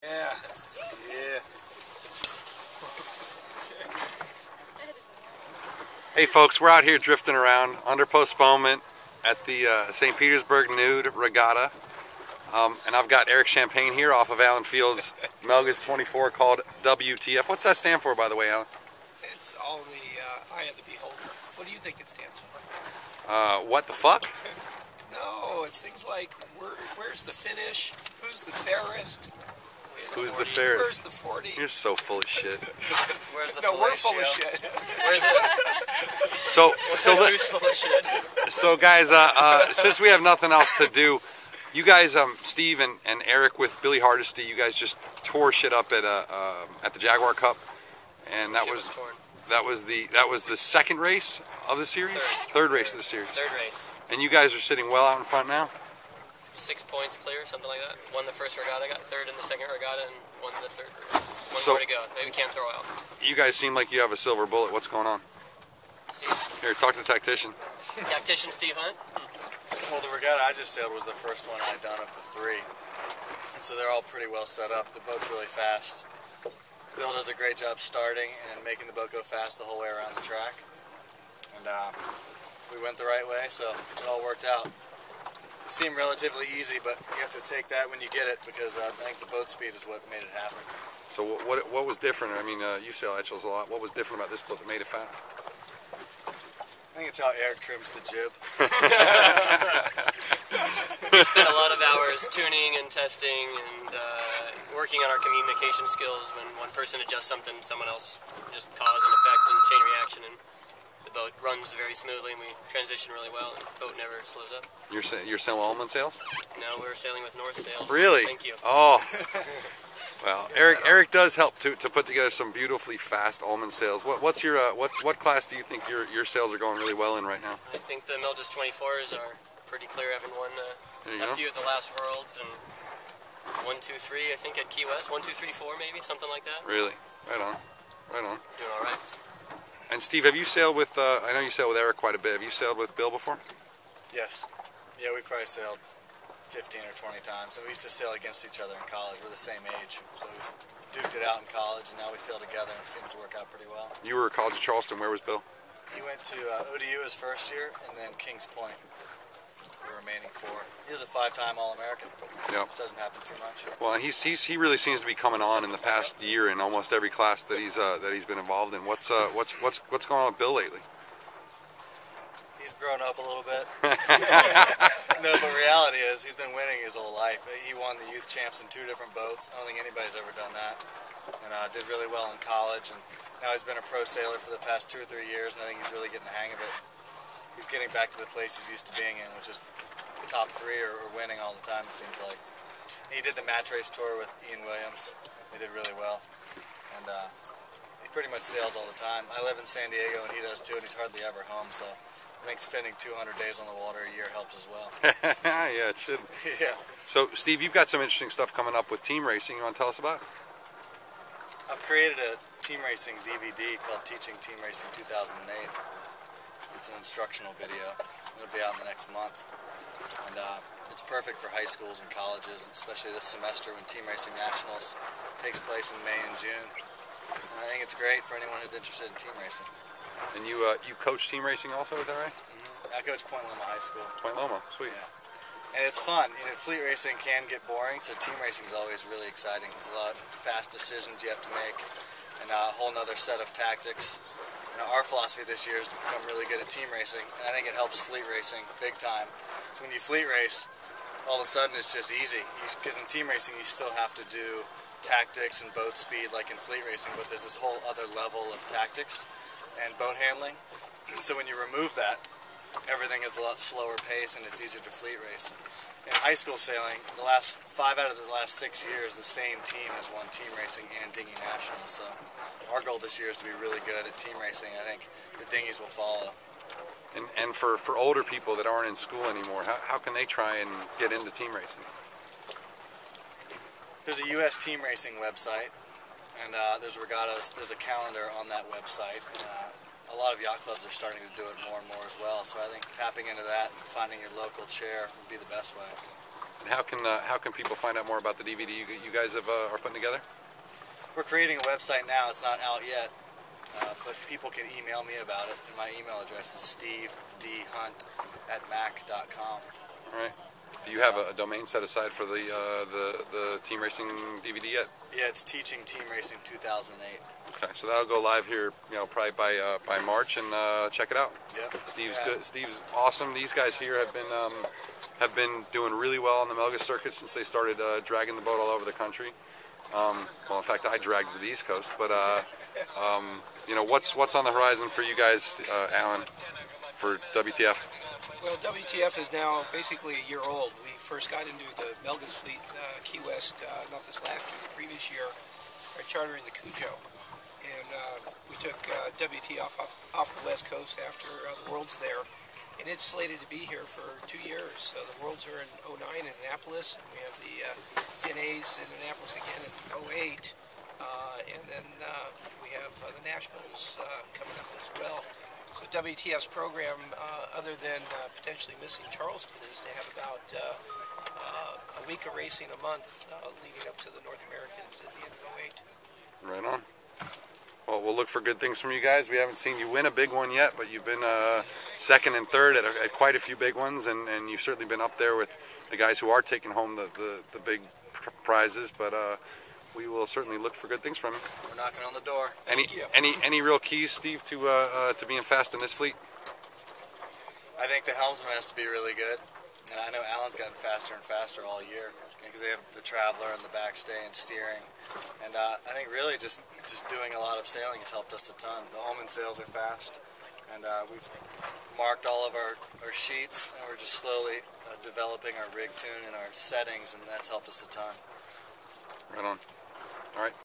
Yeah. Yeah. Hey folks, we're out here drifting around under Postponement at the St. Petersburg Nude Regatta. And I've got Erik Shampain here off of Allen Field's Melges 24 called WTF. What's that stand for, by the way, Alan? It's all in the eye of the beholder. What do you think it stands for? What the fuck? No, it's things like where's the finish? Who's the fairest? Who's the fairest? Where's the 40? You're so full of shit. Where's the No, we're full of shit. Where's So who's full of shit? So guys, since we have nothing else to do, you guys, Steve and Erik with Billy Hardesty, you guys just tore shit up at the Jaguar Cup, and that was the second race of the series, third race of the series. Third race. And you guys are sitting well out in front now. 6 points clear, something like that. Won the first regatta, got third in the second regatta, and won the third regatta. One more to go. Maybe can't throw out. You guys seem like you have a silver bullet. What's going on? Steve. Here, talk to the tactician. Tactician Steve Hunt. Well, the regatta I just sailed was the first one I'd done of the three. And so they're all pretty well set up. The boat's really fast. Bill does a great job starting and making the boat go fast the whole way around the track. And we went the right way, so it all worked out. It seemed relatively easy, but you have to take that when you get it, because I think the boat speed is what made it happen. So what was different? I mean, you sail Etchells a lot. What was different about this boat that made it fast? I think it's how Erik trims the jib. We spent a lot of hours tuning and testing and working on our communication skills. When one person adjusts something, someone else just cause and effect and chain reaction, and the boat runs very smoothly, and we transition really well, and the boat never slows up. You're sailing Allman sails? No, we're sailing with North sails. Really? Thank you. Oh. Well, Erik does help to put together some beautifully fast Allman sails. What's your what class do you think your sails are going really well in right now? I think the Melges 24s are pretty clear, having won a few at the last Worlds, and 1, 2, 3 I think at Key West. 1, 2, 3, 4 maybe, something like that. Really? Right on. Right on. Doing all right. And Steve, have you sailed with? I know you sailed with Erik quite a bit. Have you sailed with Bill before? Yes. Yeah, we've probably sailed 15 or 20 times, and we used to sail against each other in college. We're the same age, so we duked it out in college, and now we sail together, and it seems to work out pretty well. You were at College of Charleston. Where was Bill? He went to ODU his first year, and then Kings Point the remaining 4. He was a 5-time All-American, which doesn't happen too much. Well, and he really seems to be coming on in the past year in almost every class that he's been involved in. What's going on with Bill lately? He's grown up a little bit. No, but reality is he's been winning his whole life. He won the youth champs in 2 different boats. I don't think anybody's ever done that. And did really well in college. And now he's been a pro sailor for the past 2 or 3 years, and I think he's really getting the hang of it. He's getting back to the place he's used to being in, which is top 3 or winning all the time, it seems like. He did the match race tour with Ian Williams. They did really well. And he pretty much sails all the time. I live in San Diego, and he does too, and he's hardly ever home, so I think spending 200 days on the water a year helps as well. Yeah, it should. Yeah. So, Steve, you've got some interesting stuff coming up with team racing. You want to tell us about it? I've created a team racing DVD called Teaching Team Racing 2008. It's an instructional video. It'll be out in the next month. And it's perfect for high schools and colleges, especially this semester when Team Racing Nationals takes place in May and June. And I think it's great for anyone who's interested in team racing. And you coach team racing also, is that right? I coach Point Loma High School. Point Loma, sweet. Yeah. And it's fun. You know, fleet racing can get boring, so team racing is always really exciting. There's a lot of fast decisions you have to make, and a whole nother set of tactics. You know, our philosophy this year is to become really good at team racing, and I think it helps fleet racing big time. So when you fleet race, all of a sudden it's just easy. Because in team racing you still have to do tactics and boat speed like in fleet racing, but there's this whole other level of tactics and boat handling. And so when you remove that, everything is a lot slower pace and it's easier to fleet race. In high school sailing, the last 5 out of the last 6 years, the same team has won team racing and dinghy nationals. So our goal this year is to be really good at team racing. I think the dinghies will follow. And for older people that aren't in school anymore, how can they try and get into team racing? There's a U.S. team racing website, and there's regattas. There's a calendar on that website. A lot of yacht clubs are starting to do it more and more as well. So I think tapping into that and finding your local chair would be the best way. how can people find out more about the DVD you guys are putting together? We're creating a website now. It's not out yet, but people can email me about it. And my email address is stevedhunt@mac.com. All right. Do you have a domain set aside for the team racing DVD yet? Yeah, it's Teaching Team Racing 2008. Okay, so that'll go live here, probably by March, and check it out. Yep. Steve's good. Steve's awesome. These guys here have been doing really well on the Melges circuit since they started dragging the boat all over the country. Well, in fact, I dragged to the East Coast. But what's on the horizon for you guys, Alan, for WTF? Well, WTF is now basically a year old. We first got into the Melges fleet, Key West, not this last year, the previous year, by chartering the Cujo. And we took WTF off the West Coast after the Worlds there. And it's slated to be here for 2 years. So the Worlds are in 09 in Annapolis, and we have the NAs in Annapolis again in 08. And then we have the Nationals coming up as well. So WTF's program, other than potentially missing Charleston, is they have about a week of racing a month leading up to the North Americans at the end of 08. Right on. Well, we'll look for good things from you guys. We haven't seen you win a big one yet, but you've been second and third at quite a few big ones, and you've certainly been up there with the guys who are taking home the big prizes. But we will certainly look for good things from you. We're knocking on the door. Any real keys, Steve, to being fast in this fleet? I think the helmsman has to be really good. And I know Alan's gotten faster and faster all year because they have the Traveler and the backstay and steering. And I think really just doing a lot of sailing has helped us a ton. The Omen sails are fast, and we've marked all of our sheets, and we're just slowly developing our rig tune and our settings, and that's helped us a ton. Right on.